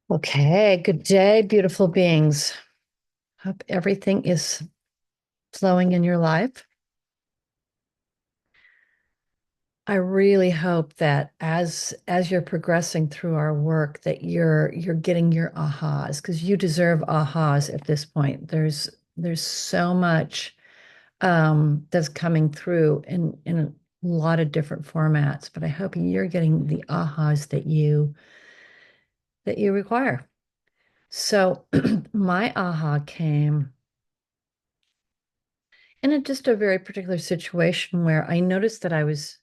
Okay, good day, beautiful beings. Hope everything is flowing in your life. I really hope that as you're progressing through our work that you're getting your ahas because you deserve ahas at this point. There's so much that's coming through in a lot of different formats, but I hope you're getting the ahas that you require. So my aha came just a very particular situation where I noticed that I was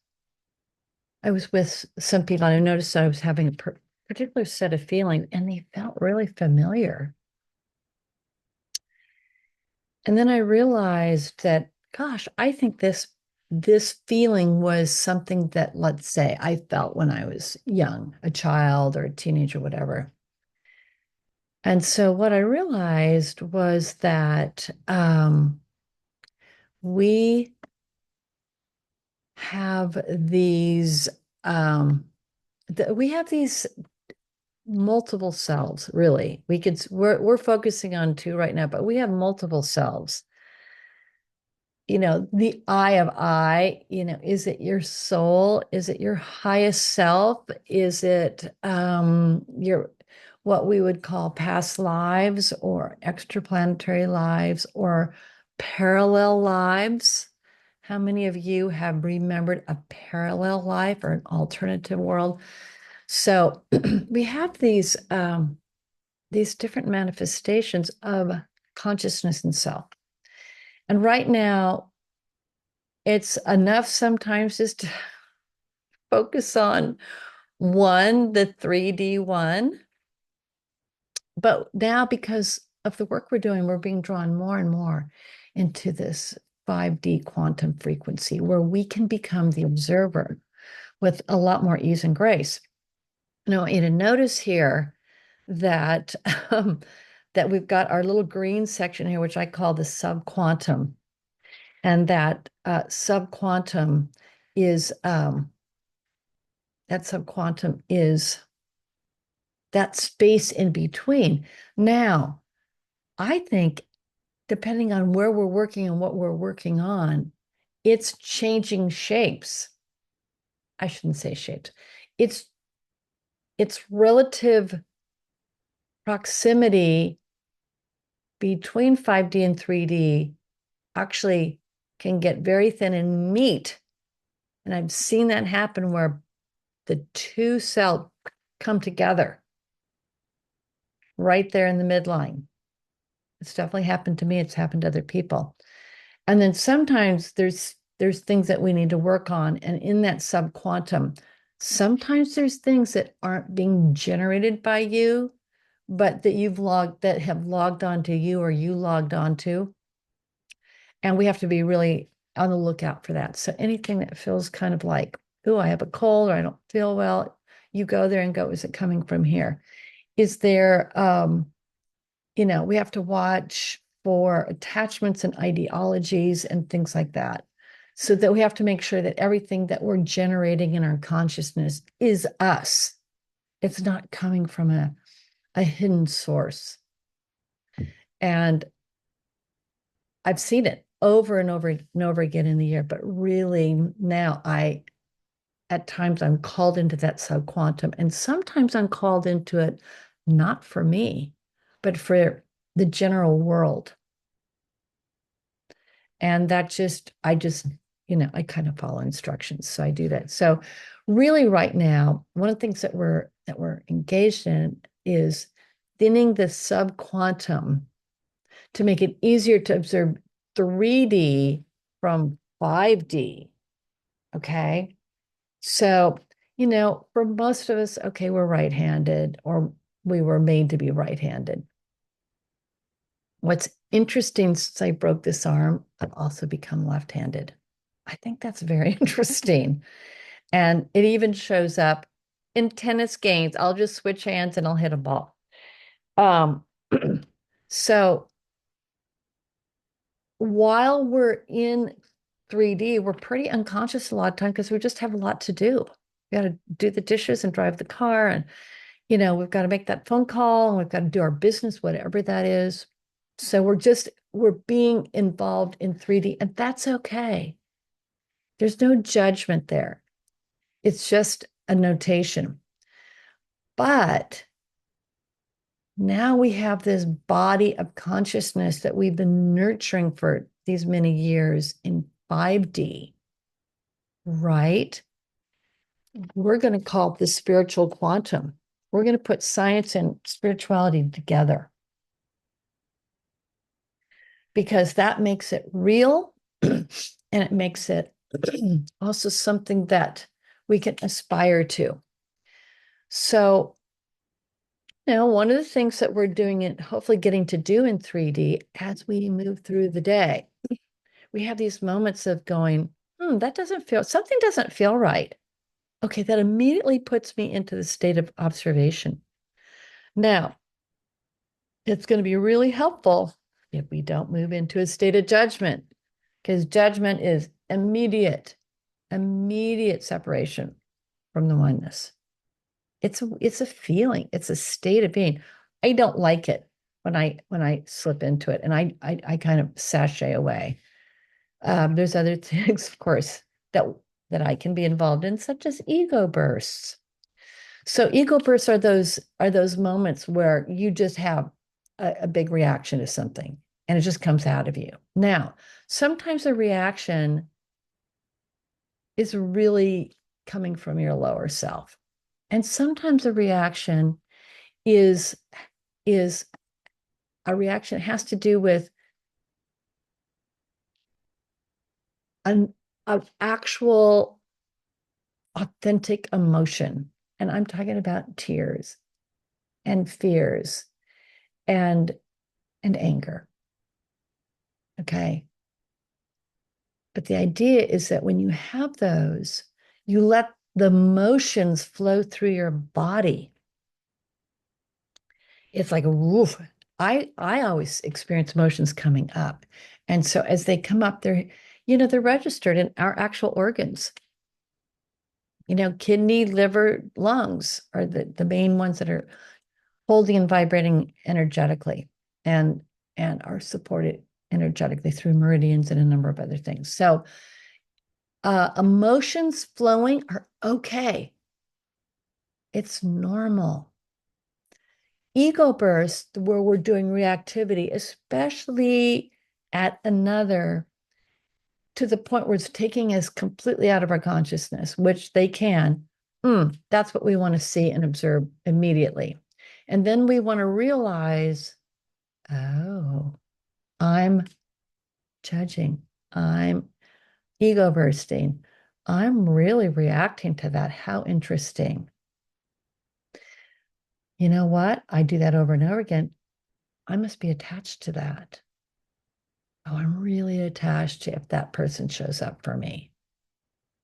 with some people and I noticed that I was having a particular set of feelings and they felt really familiar. And then I realized that, gosh, I think this feeling was something that, let's say, I felt when I was young, a child or a teenager, whatever. And so what I realized was that we have these um, we have these multiple selves, really. We're focusing on two right now, but we have multiple selves. The is it your soul? Is it your highest self? Is it your what we would call past lives or extraplanetary lives or parallel lives? How many of you have remembered a parallel life or an alternative world? So we have these different manifestations of consciousness and self. And right now, it's enough sometimes just to focus on the 3D one. But now, because of the work we're doing, we're being drawn more and more into this 5D quantum frequency where we can become the observer with a lot more ease and grace. Now, I want you to notice here that that we've got our little green section here, which I call the subquantum, and that subquantum is that space in between. Now, I think depending on where we're working and what we're working on, it's changing shapes. I shouldn't say shapes. It's it's relative proximity between 5D and 3D actually can get very thin and meet. And I've seen that happen where the two cells come together right there in the midline. It's definitely happened to me. It's happened to other people. And then sometimes there's things that we need to work on. And in that subquantum, sometimes there's things that aren't being generated by you, but that have logged onto you or you logged onto. And we have to be really on the lookout for that. So anything that feels kind of like, oh, I have a cold or I don't feel well, you go there and go, is it coming from here? Is there, we have to watch for attachments and ideologies and things like that. So that we have to make sure that everything that we're generating in our consciousness is us. It's not coming from a hidden source. And I've seen it over and over and over again in the year, but really now at times I'm called into that subquantum, and sometimes I'm called into it not for me, but for the general world. And I kind of follow instructions. So I do that. So really right now, one of the things that we're engaged in is thinning the subquantum to make it easier to observe 3D from 5D. Okay. So, for most of us, okay, we're right-handed or we were made to be right-handed. What's interesting since I broke this arm, I've also become left-handed. I think that's very interesting. And it even shows up in tennis games. I'll just switch hands and I'll hit a ball. Um, so while we're in 3D, we're pretty unconscious a lot of time because we just have a lot to do. We got to do the dishes and drive the car and we've got to make that phone call and we've got to do our business, whatever that is. So we're being involved in 3D, and that's okay. There's no judgment there. It's just a notation. But now we have this body of consciousness that we've been nurturing for these many years in 5D, right? We're going to call this spiritual quantum. We're going to put science and spirituality together because that makes it real and it makes it also something that we can aspire to. So, one of the things that we're doing and hopefully getting to do in 3D as we move through the day, we have these moments of going, something doesn't feel right. Okay, that immediately puts me into the state of observation. Now, it's going to be really helpful if we don't move into a state of judgment, because judgment is immediate separation from the oneness. It's a feeling, it's a state of being. I don't like it when I slip into it, and I kind of sashay away. There's other things, of course, that I can be involved in, such as ego bursts. So ego bursts are those moments where you just have a big reaction to something and it just comes out of you. Now, sometimes a reaction is really coming from your lower self. And sometimes a reaction is is a reaction has to do with an actual authentic emotion. And I'm talking about tears and fears and anger. Okay. But the idea is that when you have those, you let the emotions flow through your body. It's like a woof. I always experience emotions coming up. And so as they come up, they're registered in our actual organs. Kidney, liver, lungs are the main ones that are holding and vibrating energetically and are supported energetically through meridians and a number of other things. So emotions flowing are okay. It's normal. Ego bursts, where we're doing reactivity, especially at another, to the point where it's taking us completely out of our consciousness, which they can. That's what we want to see and observe immediately. And then we want to realize, oh, I'm judging. I'm ego bursting. I'm really reacting to that. How interesting. You know what? I do that over and over again. I must be attached to that. Oh, I'm really attached to if that person shows up for me.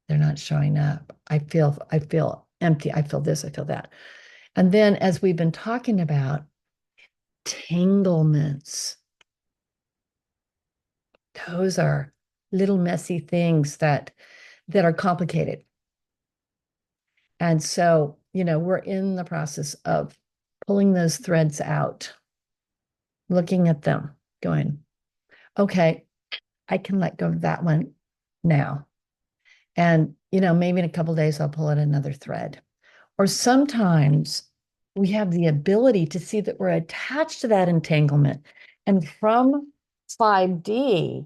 They're not showing up. I feel empty. I feel this, I feel that. And then as we've been talking about entanglements, those are little messy things that are complicated. And so, we're in the process of pulling those threads out, looking at them, going, okay, I can let go of that one now. And, maybe in a couple of days, I'll pull out another thread. Or sometimes we have the ability to see that we're attached to that entanglement. And from 5D,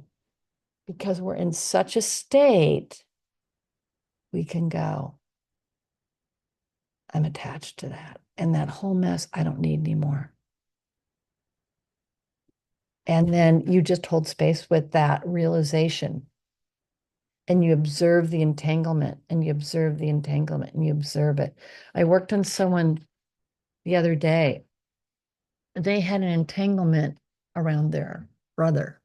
because we're in such a state, we can go, I'm attached to that. And that whole mess, I don't need anymore. And then you just hold space with that realization and you observe the entanglement and you observe the entanglement and you observe it. I worked on someone the other day. They had an entanglement around their brother.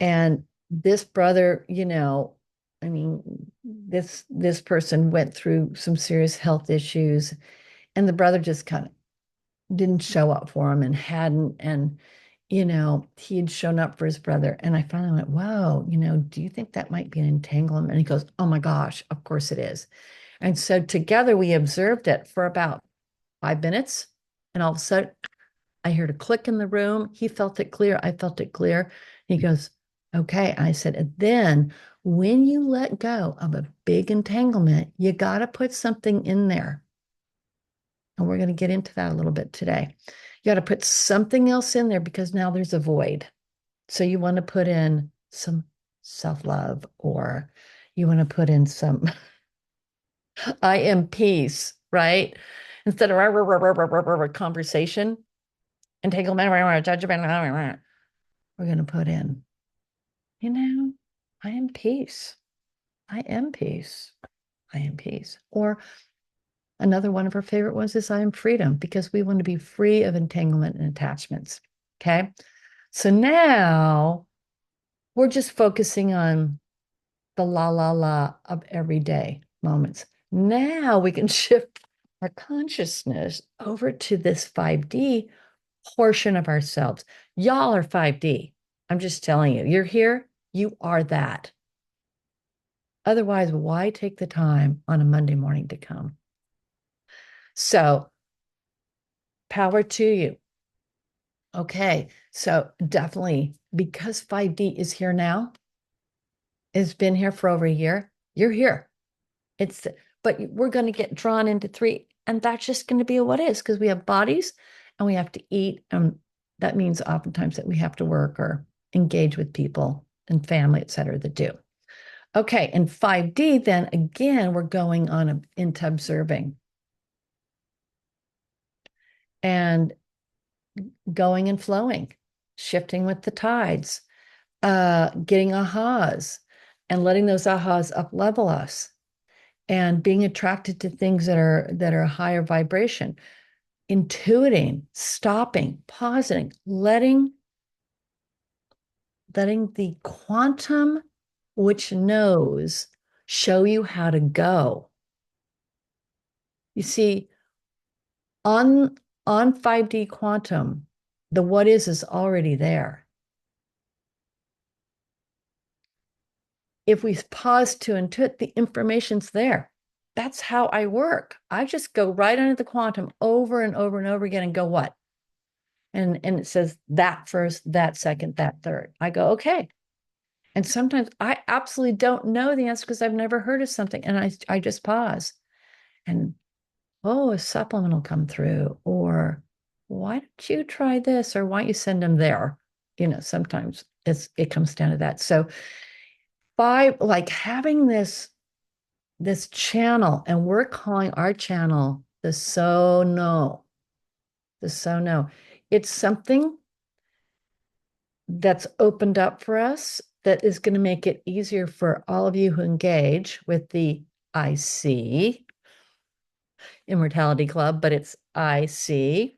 And this brother, I mean, this person went through some serious health issues, and the brother just kind of didn't show up for him and hadn't. And, he had shown up for his brother. And I finally went, whoa, do you think that might be an entanglement? And he goes, oh my gosh, of course it is. And so together we observed it for about 5 minutes, and all of a sudden I heard a click in the room. He felt it clear. I felt it clear. He goes, okay. I said, and then when you let go of a big entanglement, you got to put something in there. And we're going to get into that a little bit today. You got to put something else in there because now there's a void. So you want to put in some self-love, or you want to put in some I am peace, right? Instead of conversation, entanglement, judgment, we're going to put in, I am peace. I am peace. I am peace. Or another one of our favorite ones is I am freedom, because we want to be free of entanglement and attachments. Okay. So now we're just focusing on the la la la of everyday moments. Now we can shift our consciousness over to this 5D portion of ourselves. Y'all are 5D. I'm just telling you, you're here, you are that. Otherwise, why take the time on a Monday morning to come? So, power to you. Okay, so definitely, because 5D is here now, it's been here for over a year, you're here. But we're going to get drawn into 3, and that's just going to be what is, because we have bodies and we have to eat. And that means oftentimes that we have to work or engage with people and family, et cetera, that do. Okay, and 5D, then again, we're going on into observing and going and flowing, shifting with the tides, getting ahas and letting those ahas up level us, and being attracted to things that are higher vibration, intuiting, stopping, pausing, letting the quantum, which knows, show you how to go. You see, on 5D quantum, the what is already there. If we pause to intuit, the information's there. That's how I work. I just go right into the quantum over and over and over again and go, what? And it says that first, that second, that third. I go, okay. And sometimes I absolutely don't know the answer because I've never heard of something. And I just pause and, oh, a supplement will come through. Or why don't you try this? Or why don't you send them there? Sometimes it comes down to that. So by like having this channel, and we're calling our channel the so no, it's something that's opened up for us that is going to make it easier for all of you who engage with the IC Immortality Club, but it's IC.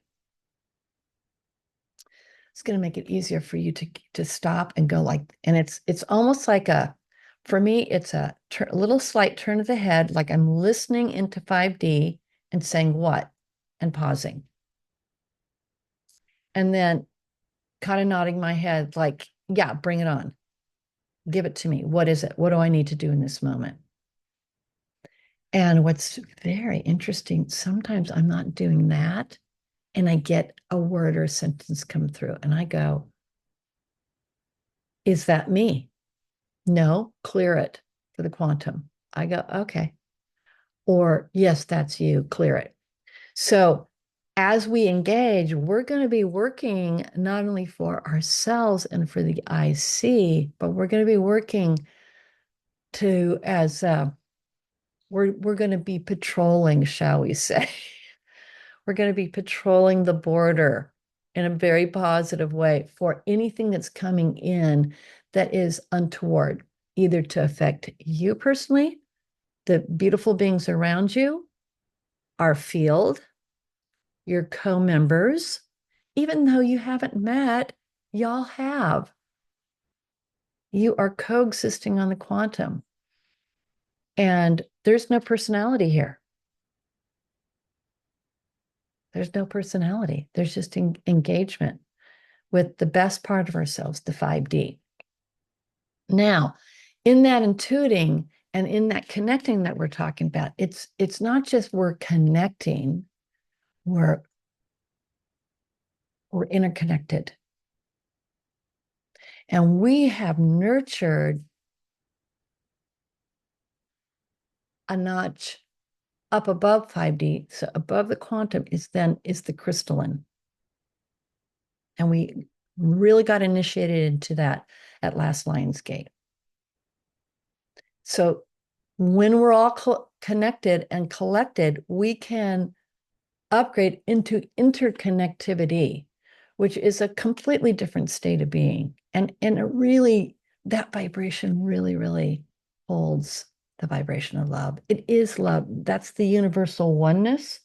It's going to make it easier for you to stop and go like, and it's almost like for me, it's a little slight turn of the head, like I'm listening into 5D and saying what, and pausing. And then kind of nodding my head like, yeah, bring it on. Give it to me. What is it? What do I need to do in this moment? And what's very interesting, sometimes I'm not doing that, and I get a word or a sentence come through, and I go, is that me? No, clear it for the quantum. I go, okay. Or, yes, that's you, clear it. So as we engage, we're going to be working not only for ourselves and for the IC, but we're going to be working we're going to be patrolling, shall we say. We're going to be patrolling the border in a very positive way for anything that's coming in that is untoward, either to affect you personally, the beautiful beings around you, our field, your co-members, even though you haven't met, y'all have. You are coexisting on the quantum. And there's no personality here. There's no personality. There's just engagement with the best part of ourselves, the 5D. Now, in that intuiting and in that connecting that we're talking about, it's not just we're connecting, we're we're interconnected. And we have nurtured a notch up above 5D. So above the quantum is the crystalline. And we really got initiated into that at last Lionsgate. So when we're all connected and collected, we can upgrade into interconnectivity, which is a completely different state of being. And it really, that vibration really, really holds the vibration of love. It is love. That's the universal oneness,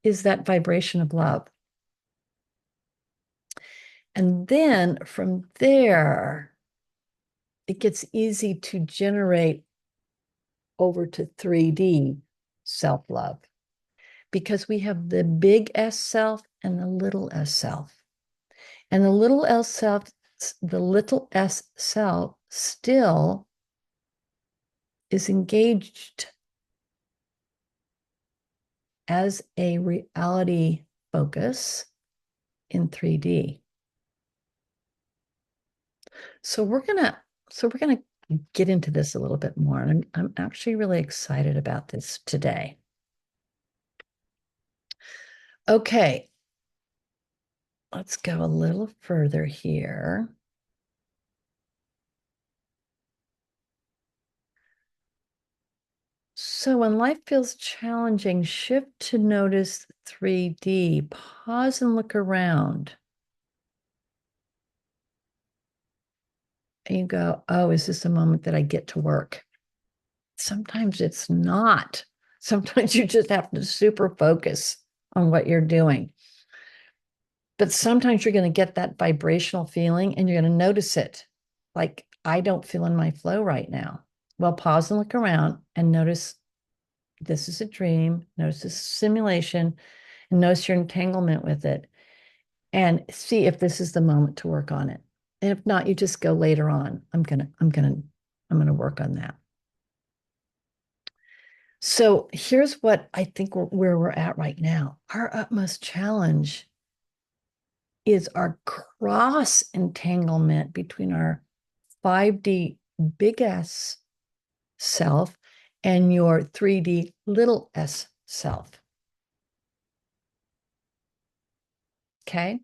is that vibration of love. And then from there, it gets easy to generate over to 3D self-love, because we have the big S self and the little S self. And the little S self still is engaged as a reality focus in 3D. So we're gonna get into this a little bit more. And I'm actually really excited about this today. Okay, let's go a little further here. So when life feels challenging, shift to notice 3D. Pause and look around. And you go, oh, is this a moment that I get to work? Sometimes it's not. Sometimes you just have to super focus on what you're doing. But sometimes you're going to get that vibrational feeling and you're going to notice it. Like, I don't feel in my flow right now. Well, pause and look around and notice this is a dream. Notice this simulation and notice your entanglement with it and see if this is the moment to work on it. And if not, you just go later on. I'm gonna work on that. So here's what I think where we're at right now. Our utmost challenge is our cross entanglement between our 5D big S self and your 3D little s self. Okay?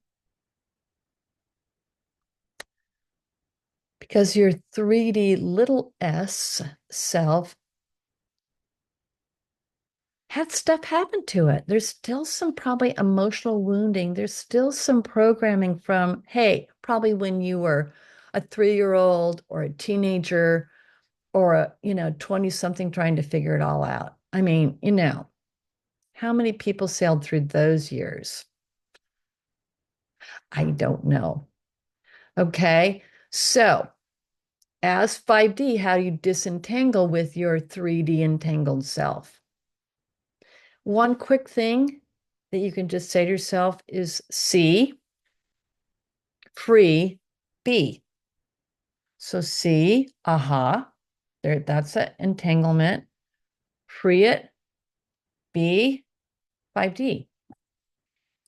Because your 3D little s self had stuff happen to it. There's still some probably emotional wounding. There's still some programming from, hey, probably when you were a 3-year-old or a teenager or a, 20 something trying to figure it all out. I mean, how many people sailed through those years? I don't know. Okay. So, as 5D, how do you disentangle with your 3D entangled self? One quick thing that you can just say to yourself is C, free, B. So C, aha, there, that's an entanglement. Free it, B, 5D.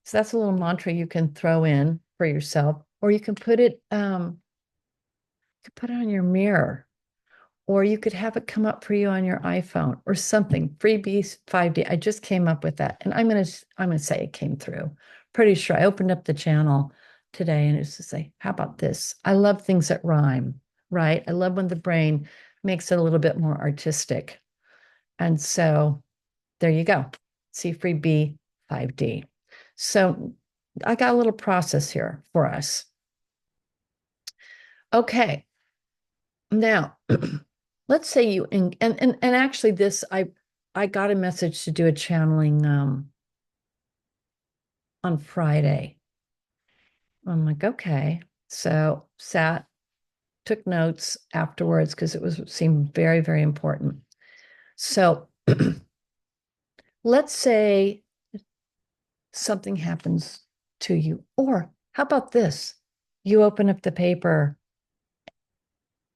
So that's a little mantra you can throw in for yourself, or you can put it on your mirror, or you could have it come up for you on your iPhone or something. Freebies 5D. I just came up with that, and I'm gonna say it came through. Pretty sure I opened up the channel today, and it's to say, how about this? I love things that rhyme, right? I love when the brain makes it a little bit more artistic, and so there you go. C free B 5D. So I got a little process here for us. Okay, now. Let's say you and actually this I got a message to do a channeling on Friday. I'm like, okay. So took notes afterwards because seemed very, very important. So let's say something happens to you, or how about this? You open up the paper,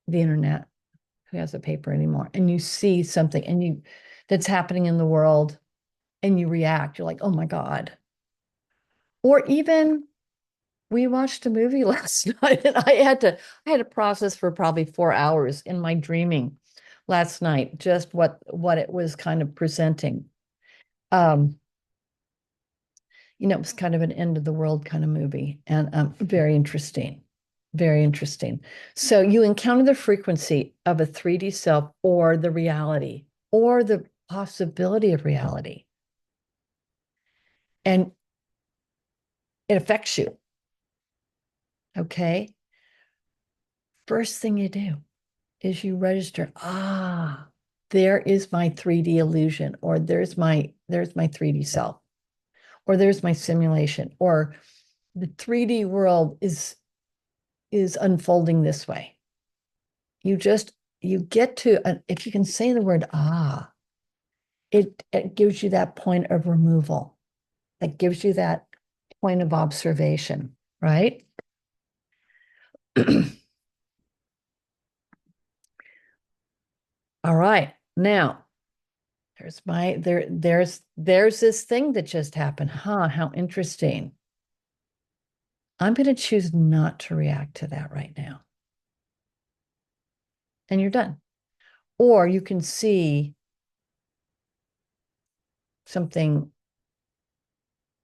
the internet, who has a paper anymore, and you see something that's happening in the world and you react. You're like, oh my God. Or even we watched a movie last night and I had to process for probably 4 hours in my dreaming last night, just what it was kind of presenting. Um, it was kind of an end of the world kind of movie and very interesting. Very interesting. So you encounter the frequency of a 3D self or the reality or the possibility of reality. And it affects you. Okay. First thing you do is you register, there is my 3D illusion, or there's my 3D self, or there's my simulation, or the 3D world is unfolding this way. You get to, if you can say the word it gives you that point of removal. It gives you that point of observation, right? All right. Now, there's this thing that just happened. How interesting. I'm going to choose not to react to that right now. And you're done. Or you can see something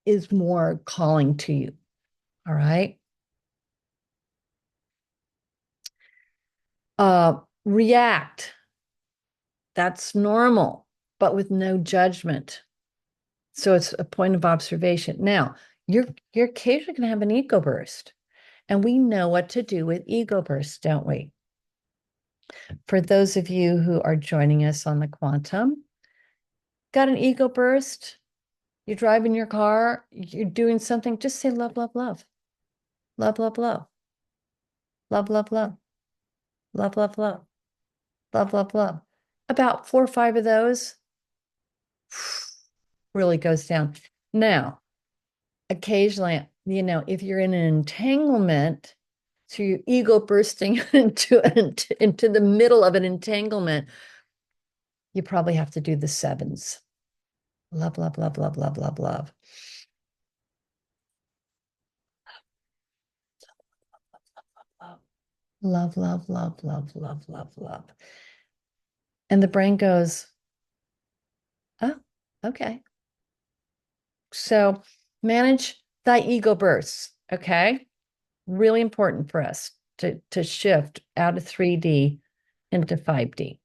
is more calling to you. All right. React. That's normal, but with no judgment. So it's a point of observation. Now, you're occasionally going to have an ego burst. And we know what to do with ego bursts, don't we? For those of you who are joining us on the quantum, got an ego burst, you're driving your car, you're doing something, just say love, love, love. Love, love, love. Love, love, love. Love, love, love. Love, love, love. About 4 or 5 of those really goes down. Now, occasionally, if you're in an entanglement, so your ego bursting into the middle of an entanglement, you probably have to do the sevens. Love, love, love, love, love, love, love. Love, love, love, love, love, love, love. And the brain goes, oh, okay. So manage thy ego bursts. Okay. Really important for us to shift out of 3D into 5D.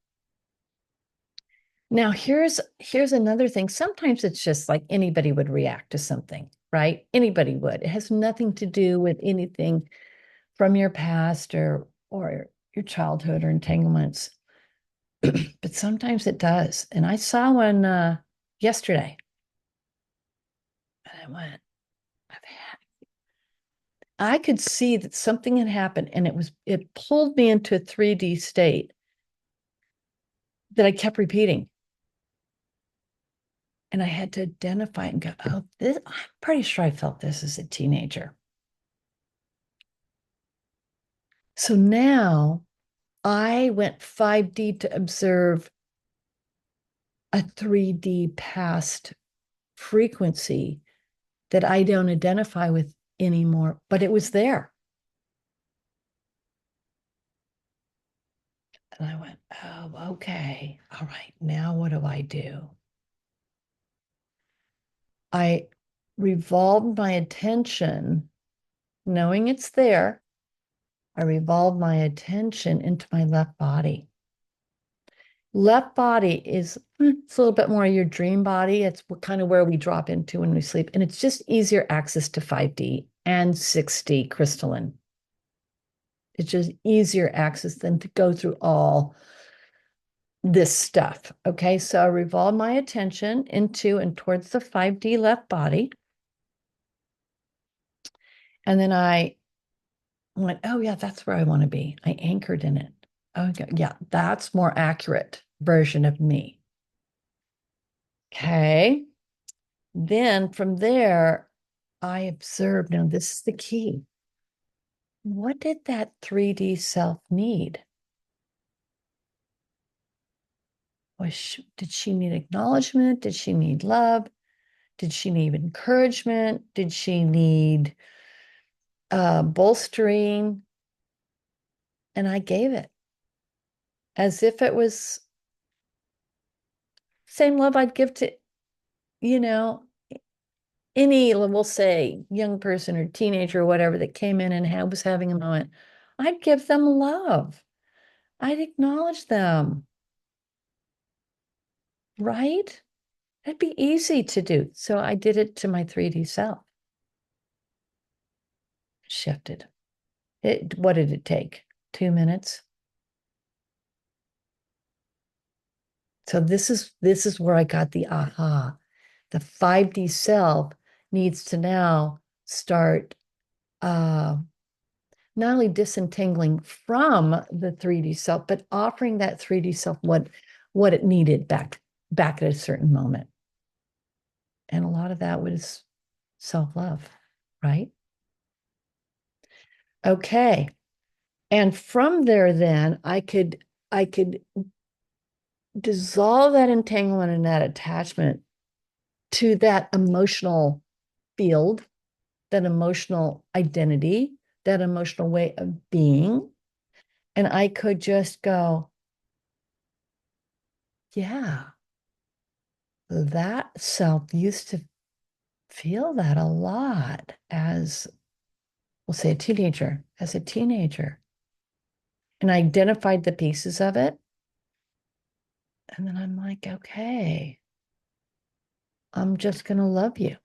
Now, here's another thing. Sometimes it's just like anybody would react to something, right? Anybody would. It has nothing to do with anything from your past or your childhood or entanglements. But sometimes it does. And I saw one yesterday. And I went, I could see that something had happened and it pulled me into a 3D state that I kept repeating. And I had to identify and go, oh, I'm pretty sure I felt this as a teenager. So now I went 5D to observe a 3D past frequency that I don't identify with anymore, but it was there. And I went, oh, okay. All right. Now what do I do? I revolved my attention, knowing it's there. I revolved my attention into my left body. Left body is it's a little bit more your dream body. It's kind of where we drop into when we sleep. And it's just easier access to 5D and 6D crystalline. It's just easier access than to go through all this stuff. Okay, so I revolve my attention into and towards the 5D left body. And then I went, oh, yeah, that's where I want to be. I anchored in it. Okay, yeah, that's more accurate version of me. Okay. Then from there, I observed, now this is the key. What did that 3D self need? Did she need acknowledgement? Did she need love? Did she need encouragement? Did she need bolstering? And I gave it as if it was same love I'd give to, you know, any, we'll say, young person or teenager or whatever that came in and was having a moment. I'd give them love. I'd acknowledge them, right? It'd be easy to do. So I did it to my 3D self. Shifted. What did it take? 2 minutes. So this is where I got the aha. The 5D self needs to now start not only disentangling from the 3D self, but offering that 3D self what it needed back at a certain moment. And a lot of that was self-love, right? Okay. And from there, then I could dissolve that entanglement and that attachment to that emotional field, that emotional identity, that emotional way of being. And I could just go, yeah, that self used to feel that a lot as, we'll say, as a teenager. And I identified the pieces of it. And then I'm like, okay, I'm just going to love you.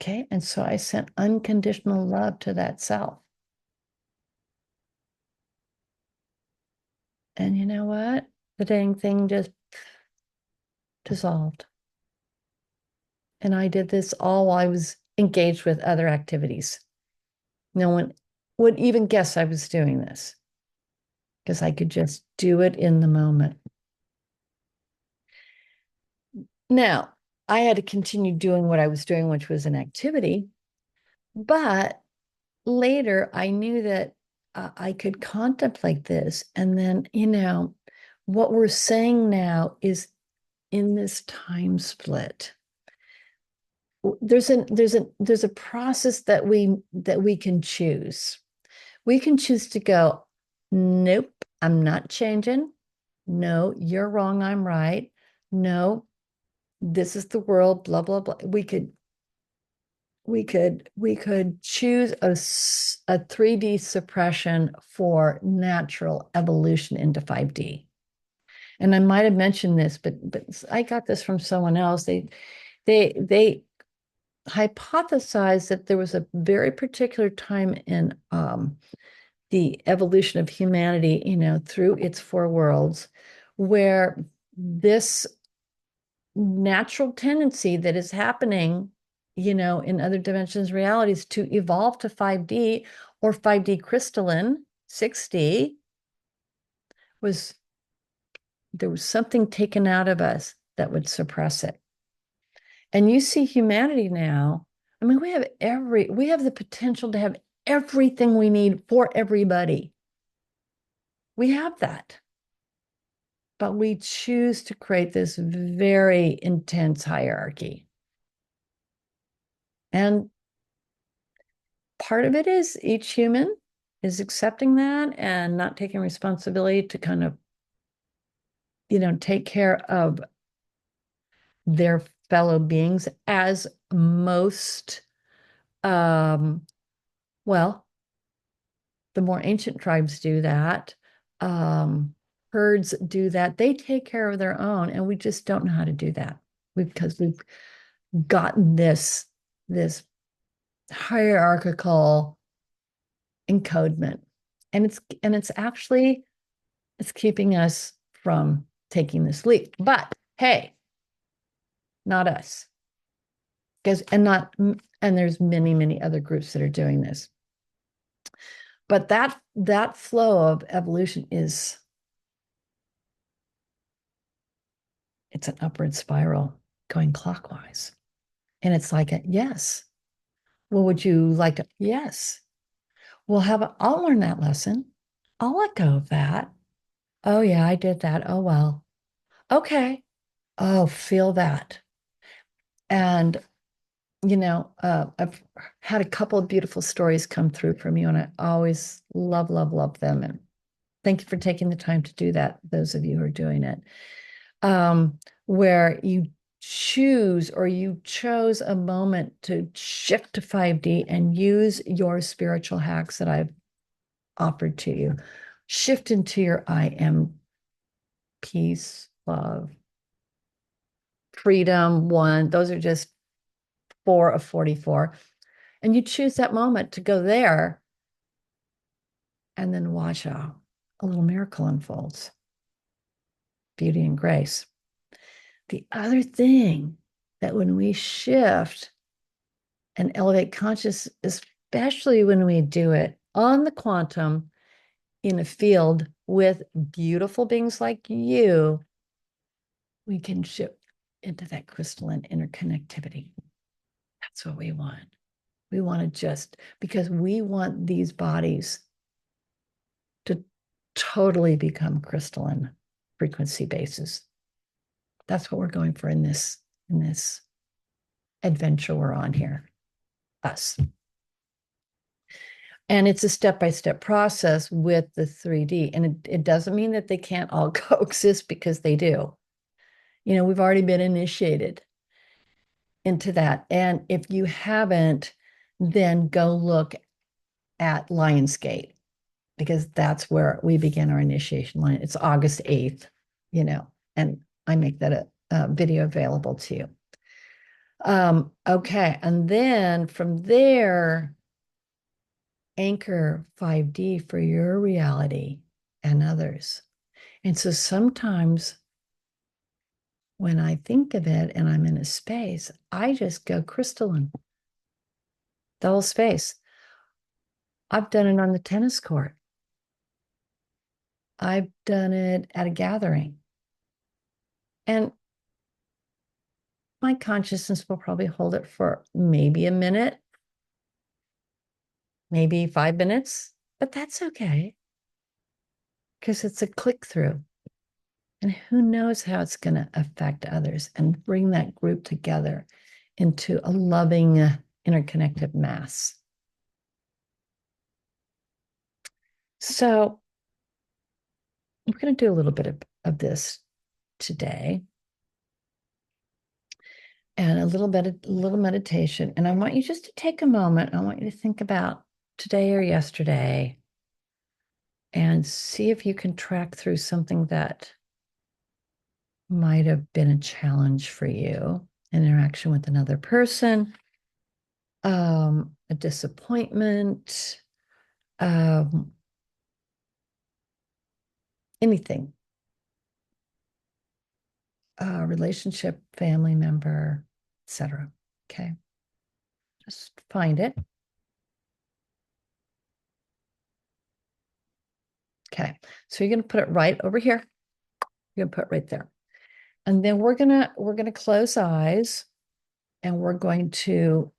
Okay. And so I sent unconditional love to that self. And you know what? The dang thing just dissolved. And I did this all while I was engaged with other activities. No one would even guess I was doing this because I could just do it in the moment. Now, I had to continue doing what I was doing, which was an activity. But later, I knew that I could contemplate this. And then, what we're saying now is in this time split, there's a process that we can choose. We can choose to go, nope, I'm not changing. No, you're wrong, I'm right. No, this is the world, blah, blah, blah. We could choose a 3D suppression for natural evolution into 5D. And I might have mentioned this, but I got this from someone else. They hypothesized that there was a very particular time in the evolution of humanity, through its four worlds, where this natural tendency that is happening, in other dimensions, realities, to evolve to 5D or 5D crystalline, 6D, was there was something taken out of us that would suppress it. And you see humanity now, I mean, we have the potential to have everything we need for everybody. We have that. But we choose to create this very intense hierarchy. And part of it is each human is accepting that and not taking responsibility to kind of, take care of their fellow beings, as most, well, the more ancient tribes do that. Herds do that. They take care of their own, and we just don't know how to do that because we've gotten this hierarchical encodement, and it's keeping us from taking this leap. But hey, not us, because and there's many other groups that are doing this. But that flow of evolution it's an upward spiral going clockwise. And it's like, yes. Well, would you like to? Yes. Well, I'll learn that lesson. I'll let go of that. Oh, yeah, I did that. Oh, well. Okay. Oh, feel that. And, I've had a couple of beautiful stories come through from you, and I always love, love, love them. And thank you for taking the time to do that, those of you who are doing it. Where you choose or you chose a moment to shift to 5D and use your spiritual hacks that I've offered to you. Shift into your I am peace, love, freedom, one. Those are just 4 of 44. And you choose that moment to go there and then watch a little miracle unfolds. Beauty and grace. The other thing that when we shift and elevate conscious, especially when we do it on the quantum in a field with beautiful beings like you, we can shift into that crystalline interconnectivity. That's what we want. We want to just, because we want these bodies to totally become crystalline frequency bases. That's what we're going for in this adventure we're on here, us. And it's a step-by-step process with the 3D. And it doesn't mean that they can't all coexist, because they do. We've already been initiated into that. And if you haven't, then go look at Lionsgate, because that's where we begin our initiation line. It's August 8th, and I make that a video available to you. Okay. And then from there, anchor 5D for your reality and others. And so sometimes when I think of it and I'm in a space, I just go crystalline, the whole space. I've done it on the tennis court. I've done it at a gathering. And my consciousness will probably hold it for maybe a minute, maybe 5 minutes, but that's okay, because it's a click through. And who knows how it's going to affect others and bring that group together into a loving, interconnected mass. So we're going to do a little bit of this today, and a little meditation. And I want you just to take a moment. I want you to think about today or yesterday and see if you can track through something that might have been a challenge for you, an interaction with another person, a disappointment, anything, a relationship, family member, etc. Okay. Just find it. Okay. So you're going to put it right over here. You're going to put it right there. And then we're gonna close eyes, and we're going to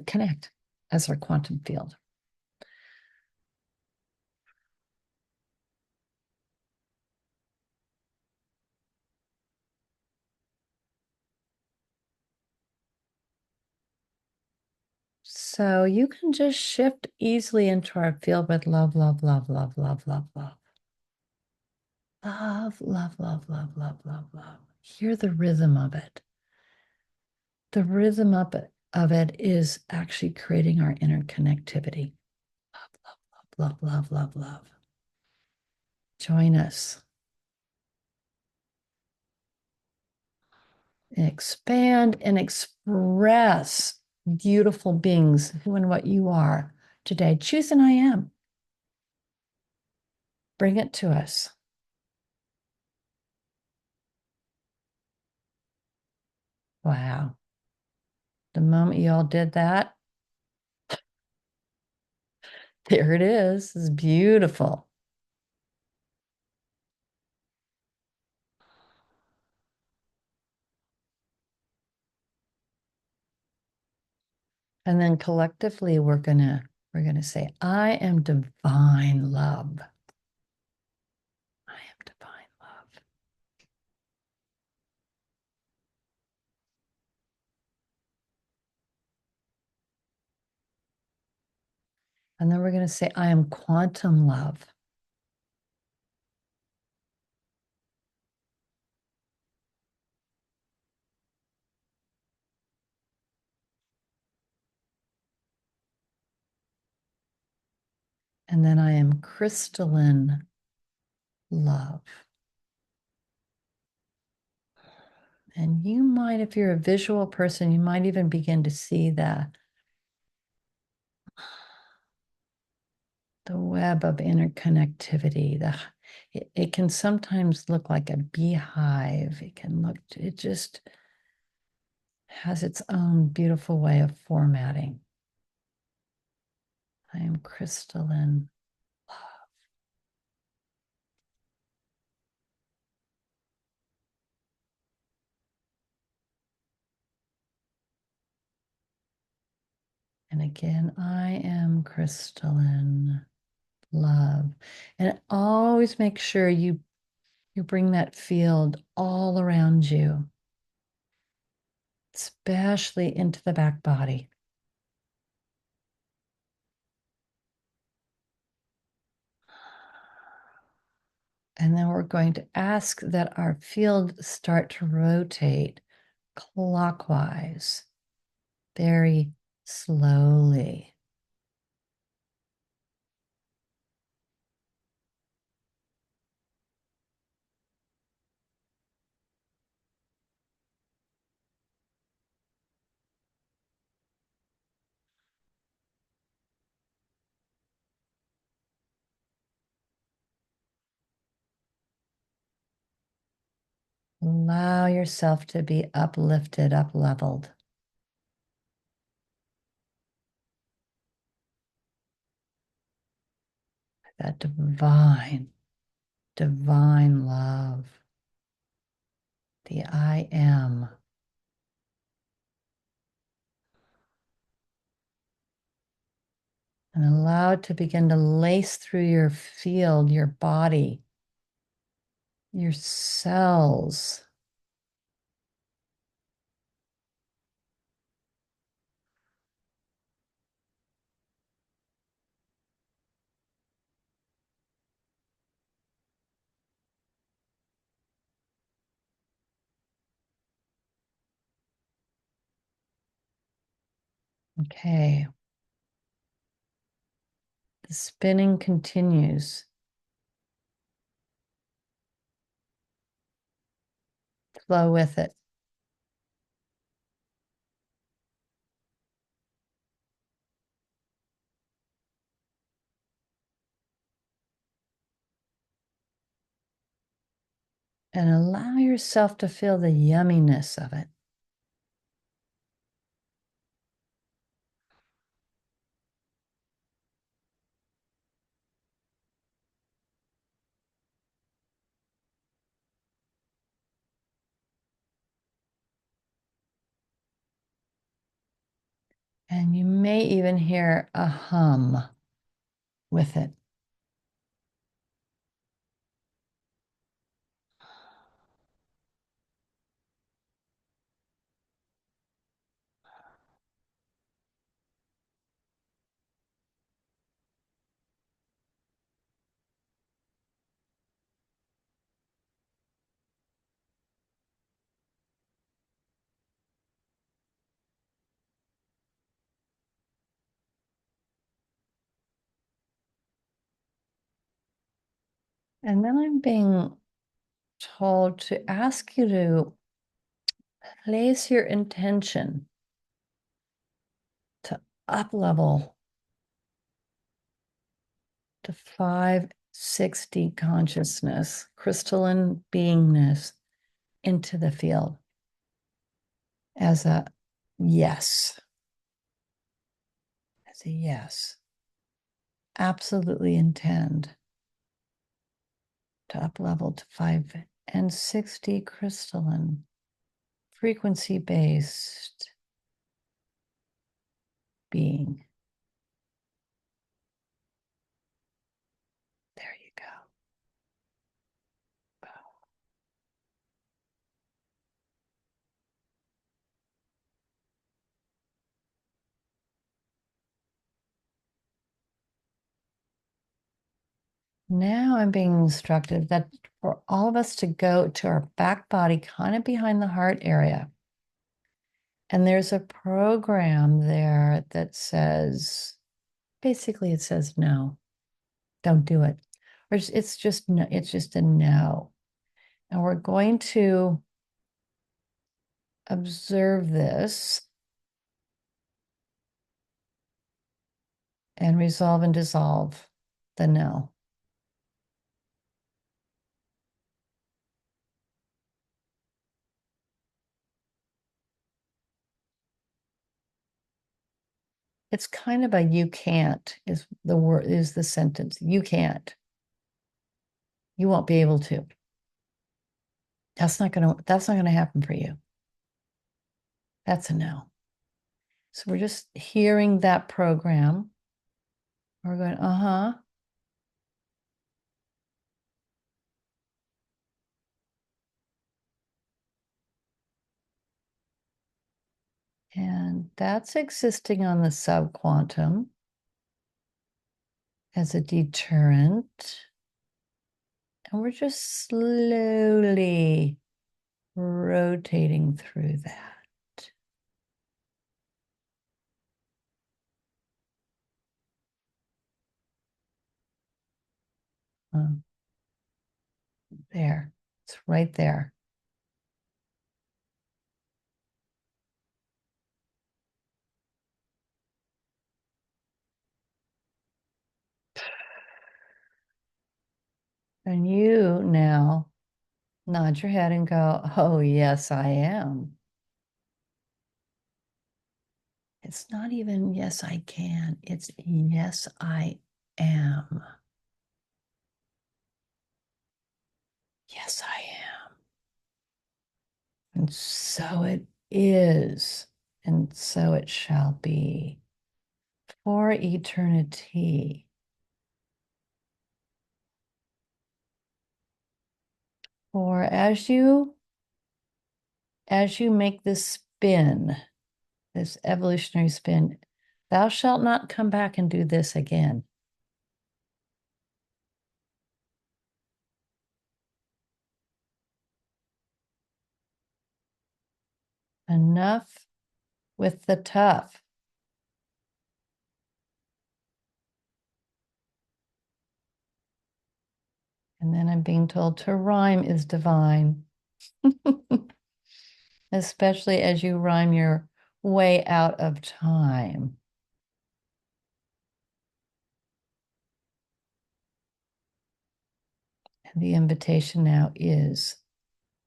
connect as our quantum field. So you can just shift easily into our field with love, love, love, love, love, love, love. Love, love, love, love, love, love, love. Hear the rhythm of it. The rhythm of it is actually creating our interconnectivity. Love, love, love, love, love, love. Join us. Expand and express beautiful beings, who and what you are today. Choose an I am. Bring it to us. Wow. The moment you all did that, there it is. It's beautiful. And then collectively, we're gonna say, I am divine love. I am divine love. And then we're going to say, I am quantum love. And then I am crystalline love. And you might, if you're a visual person, you might even begin to see the web of interconnectivity. It can sometimes look like a beehive. It just has its own beautiful way of formatting. I am crystalline love. And again, I am crystalline love. And always make sure you bring that field all around you, especially into the back body. And then we're going to ask that our field start to rotate clockwise, very slowly. Allow yourself to be uplifted, up leveled. That divine love, the I am. And allow it to begin to lace through your field, your body, your cells. Okay. The spinning continues. Flow with it. And allow yourself to feel the yumminess of it. And you may even hear a hum with it. And then I'm being told to ask you to place your intention to up level to 560 consciousness, crystalline beingness into the field as a yes, as a yes. Absolutely intend to up level to 560 crystalline, frequency based being. There you go. Now I'm being instructed that for all of us to go to our back body, kind of behind the heart area. And there's a program there that says, basically, it says no, don't do it. Or it's just no, it's just a no. And we're going to observe this and resolve and dissolve the no. It's kind of a you can't is the word, is the sentence. You can't. You won't be able to. That's not gonna happen for you. That's a no. So we're just hearing that program. We're going, uh-huh. And that's existing on the subquantum as a deterrent. And we're just slowly rotating through that. There, it's right there. And you now nod your head and go, oh, yes, I am. It's not even yes, I can. It's yes, I am. Yes, I am. And so it is. And so it shall be for eternity. For as you make this spin, this evolutionary spin, thou shalt not come back and do this again. Enough with the tough. And then I'm being told to rhyme is divine, especially as you rhyme your way out of time. And the invitation now is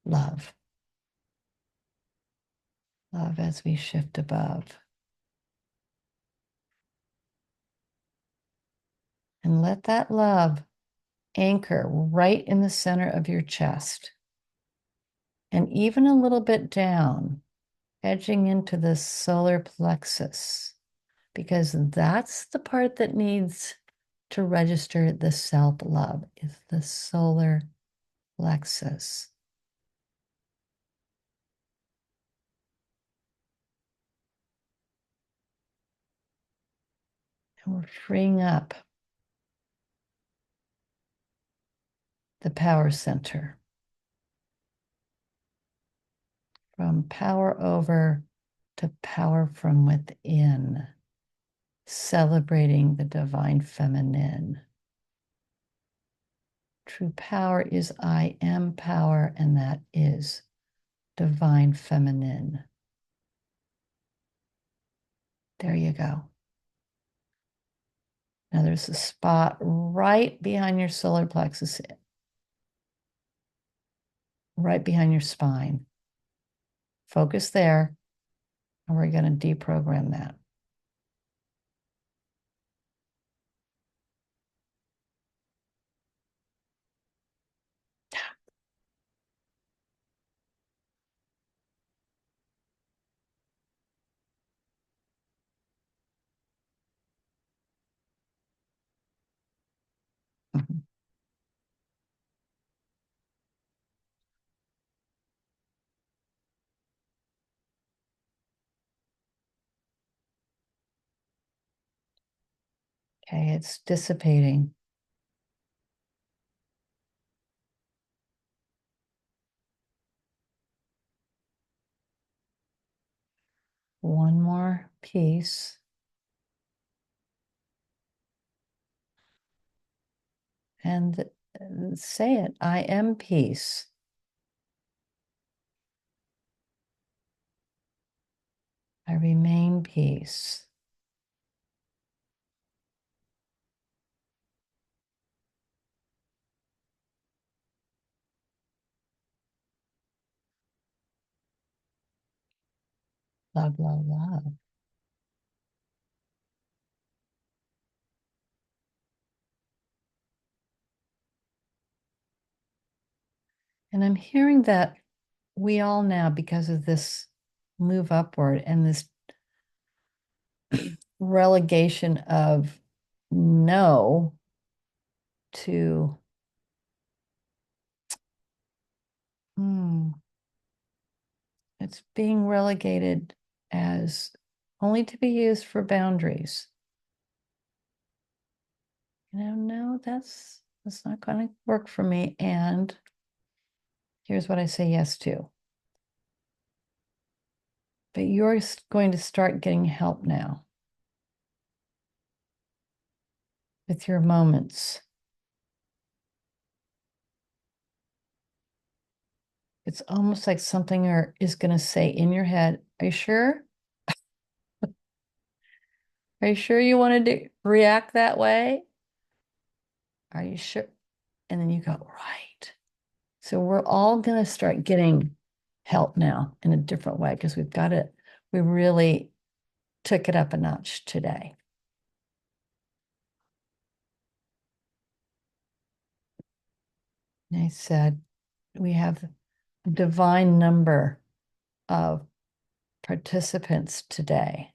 love. Love as we shift above. And let that love anchor right in the center of your chest. And even a little bit down, edging into the solar plexus, because that's the part that needs to register the self-love, is the solar plexus. And we're freeing up the power center from power over to power from within, celebrating the divine feminine. True power is I am power, and that is divine feminine. There you go. Now there's a spot right behind your solar plexus, right behind your spine. Focus there, and we're going to deprogram that. Okay, it's dissipating. One more piece. And say it, I am peace. I remain peace. Love, love, love. And I'm hearing that we all now, because of this move upward and this relegation of no to hmm, it's being relegated as only to be used for boundaries. No, that's not going to work for me. And here's what I say yes to. But you're going to start getting help now with your moments. It's almost like something is going to say in your head, are you sure? Are you sure you wanted to react that way? Are you sure? And then you go, right. So we're all going to start getting help now in a different way because we really took it up a notch today. And I said, we have a divine number of participants today,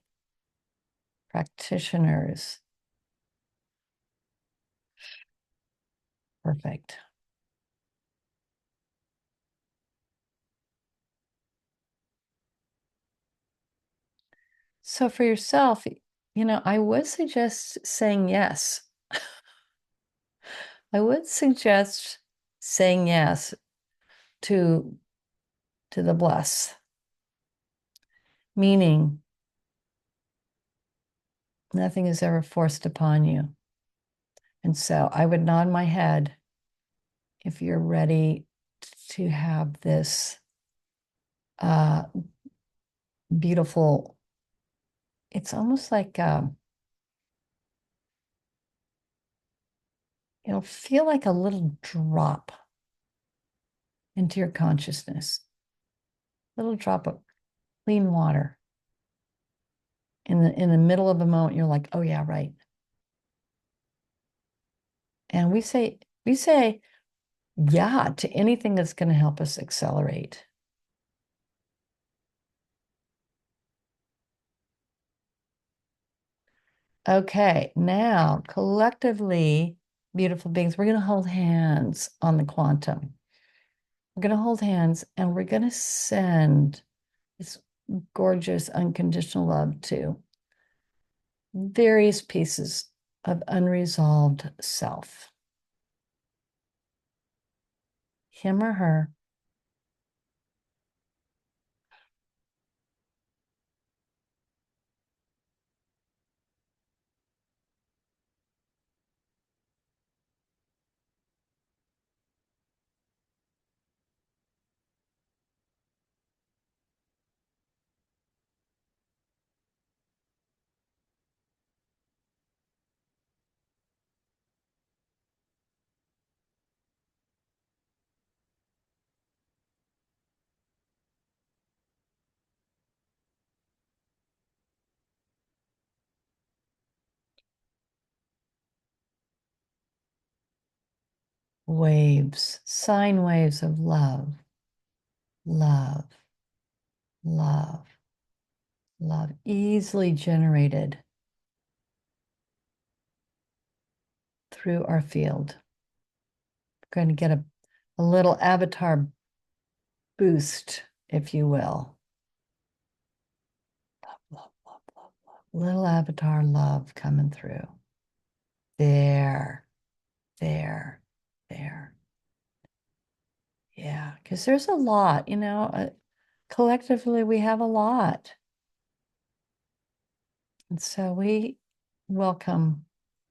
practitioners. Perfect. So for yourself, I would suggest saying yes. I would suggest saying yes to the bless, meaning nothing is ever forced upon you. And so I would nod my head if you're ready to have this uh, beautiful, it's almost like it'll feel like a little drop into your consciousness, little drop of clean water. In the middle of a moment, you're like, oh yeah, right. And we say yeah to anything that's going to help us accelerate. Okay, now collectively, beautiful beings, we're going to hold hands on the quantum. We're going to hold hands and we're going to send this gorgeous unconditional love to various pieces of unresolved self, him or her. Waves, sine waves of love, love, love, love, easily generated through our field. We're going to get a little avatar boost, if you will. Love, love, love, love, love. Little avatar love coming through. There, there, there. Yeah, because there's a lot, collectively we have a lot. And so we welcome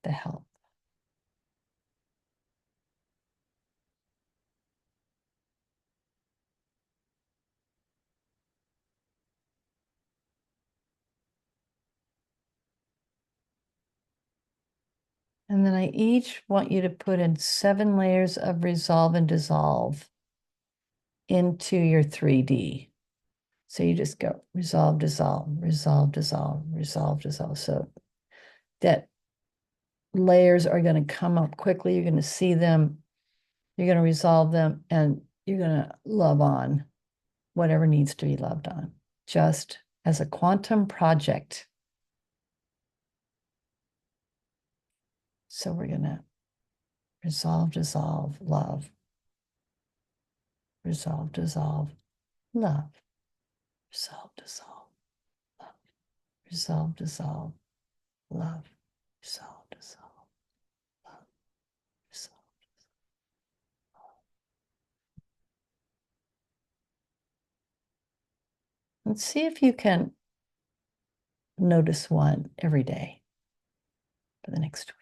the help. And then I each want you to put in 7 layers of resolve and dissolve into your 3D. So you just go resolve, dissolve, resolve, dissolve, resolve, dissolve. So that layers are going to come up quickly. You're going to see them, you're going to resolve them, and you're going to love on whatever needs to be loved on, just as a quantum project. So we're going to resolve, dissolve, love, resolve, dissolve, love, resolve, dissolve, love, resolve, dissolve, love, resolve, dissolve, love, resolve. And see if you can notice one every day for the next week.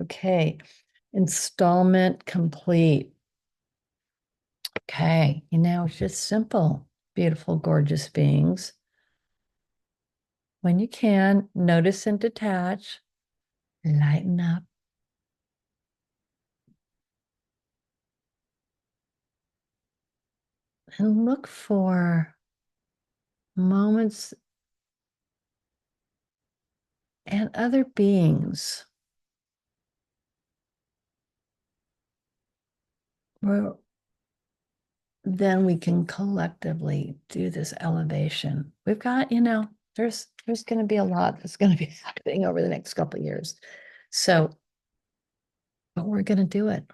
Okay, installment complete. Okay, and now it's just simple, beautiful, gorgeous beings. When you can, notice and detach, lighten up, and look for moments and other beings where then we can collectively do this elevation. We've got, there's going to be a lot that's going to be happening over the next couple of years. So, but we're going to do it.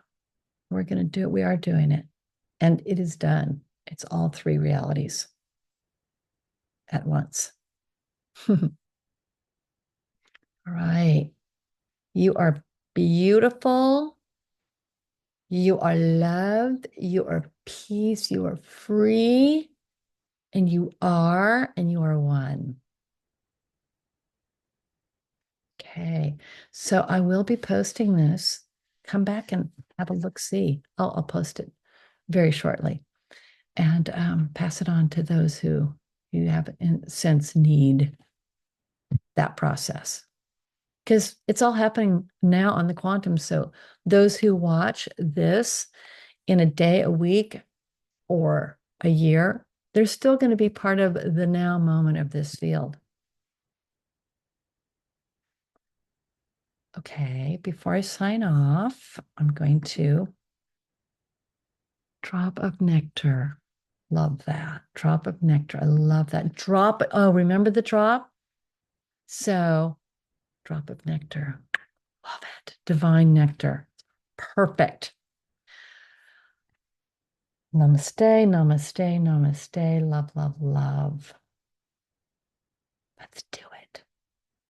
We're going to do it. We are doing it. And it is done. It's all 3 realities at once. All right. You are beautiful. You are loved. You are peace. You are free. And you are one. Okay. So I will be posting this. Come back and have a look see. I'll post it very shortly and pass it on to those who you have in sense need that process. Because it's all happening now on the quantum. So those who watch this in a day, a week, or a year, they're still going to be part of the now moment of this field. Okay, before I sign off, I'm going to drop of nectar. Love that. Drop of nectar. I love that. Drop. Oh, remember the drop? So, drop of nectar. Love it. Divine nectar. Perfect. Namaste, namaste, namaste. Love, love, love. Let's do it.